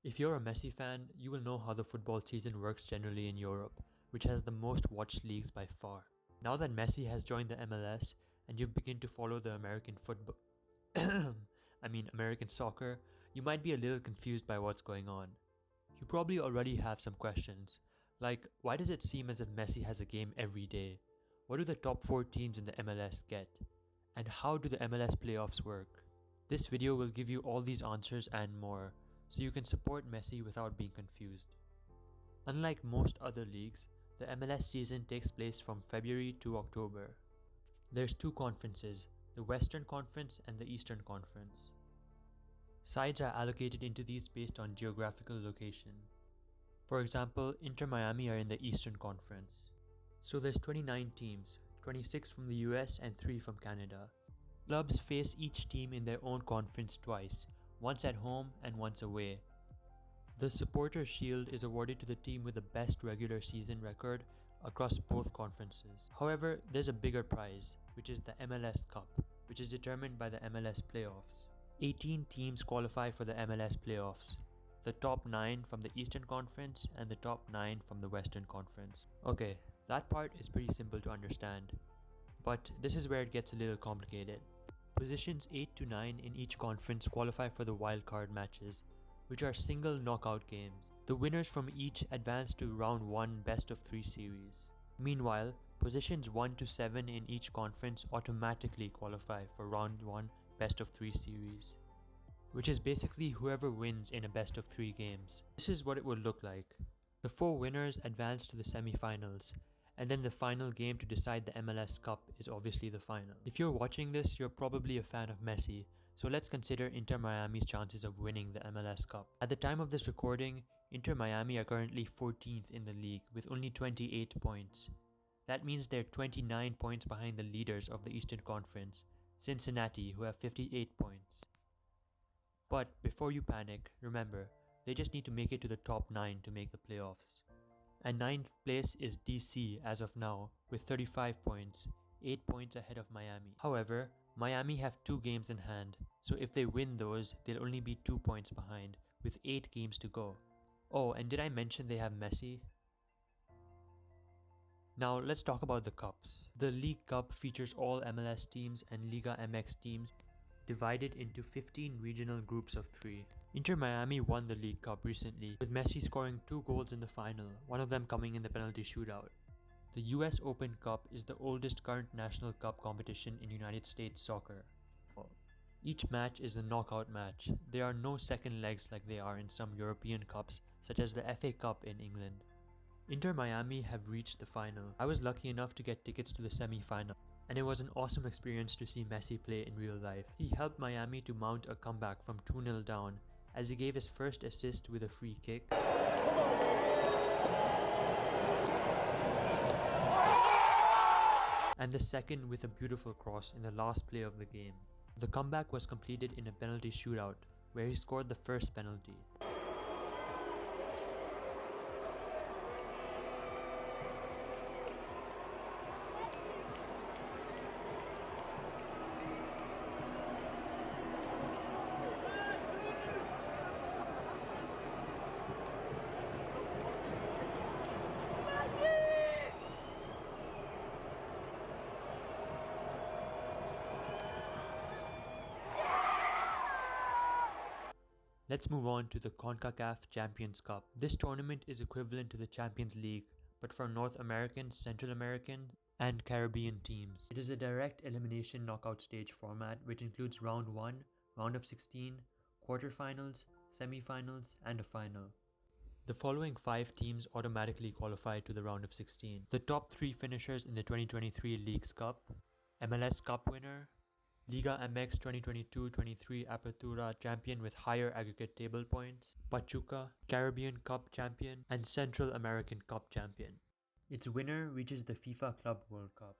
If you're a Messi fan, you will know how the football season works generally in Europe, which has the most watched leagues by far. Now that Messi has joined the MLS and you've begun to follow the American football, American soccer, you might be a little confused by what's going on. You probably already have some questions, like why does it seem as if Messi has a game every day? What do the top 4 teams in the MLS get? And how do the MLS playoffs work? This video will give you all these answers and more, so you can support Messi without being confused. Unlike most other leagues, the MLS season takes place from February to October. There's 2 conferences, the Western Conference and the Eastern Conference. Sides are allocated into these based on geographical location. For example, Inter Miami are in the Eastern Conference. So there's 29 teams, 26 from the US and 3 from Canada. Clubs face each team in their own conference twice, once at home and once away. The Supporters' Shield is awarded to the team with the best regular season record across both conferences. However, there's a bigger prize, which is the MLS Cup, which is determined by the MLS playoffs. 18 teams qualify for the MLS playoffs, the top 9 from the Eastern Conference and the top 9 from the Western Conference. Okay, that part is pretty simple to understand, but this is where it gets a little complicated. Positions 8 to 9 in each conference qualify for the wildcard matches, which are single knockout games. The winners from each advance to round 1 best of 3 series. Meanwhile, positions 1 to 7 in each conference automatically qualify for round 1 best of 3 series, which is basically whoever wins in a best of 3 games. This is what it would look like. The 4 winners advance to the semi-finals, and then the final game to decide the MLS Cup is obviously the final. If you're watching this, you're probably a fan of Messi, so let's consider Inter Miami's chances of winning the MLS Cup. At the time of this recording, Inter Miami are currently 14th in the league with only 28 points. That means they're 29 points behind the leaders of the Eastern Conference, Cincinnati, who have 58 points. But before you panic, remember, they just need to make it to the top 9 to make the playoffs. And 9th place is DC as of now, with 35 points, 8 points ahead of Miami. However, Miami have 2 games in hand, so if they win those, they'll only be 2 points behind, with 8 games to go. Oh, and did I mention they have Messi? Now let's talk about the cups. The League Cup features all MLS teams and Liga MX teams, divided into 15 regional groups of 3. Inter Miami won the League Cup recently, with Messi scoring 2 goals in the final, one of them coming in the penalty shootout. The US Open Cup is the oldest current national cup competition in United States soccer. Each match is a knockout match. There are no second legs like they are in some European cups, such as the FA Cup in England. Inter Miami have reached the final. I was lucky enough to get tickets to the semi-final, and it was an awesome experience to see Messi play in real life. He helped Miami to mount a comeback from 2-0 down, as he gave his first assist with a free kick, and the second with a beautiful cross in the last play of the game. The comeback was completed in a penalty shootout, where he scored the first penalty. Let's move on to the CONCACAF Champions Cup. This tournament is equivalent to the Champions League, but for North American, Central American, and Caribbean teams. It is a direct elimination knockout stage format which includes round 1, round of 16, quarterfinals, semi-finals, and a final. The following 5 teams automatically qualify to the round of 16. The top 3 finishers in the 2023 Leagues Cup, MLS Cup winner, Liga MX 2022-23 Apertura champion with higher aggregate table points, Pachuca, Caribbean Cup champion, and Central American Cup champion. Its winner reaches the FIFA Club World Cup.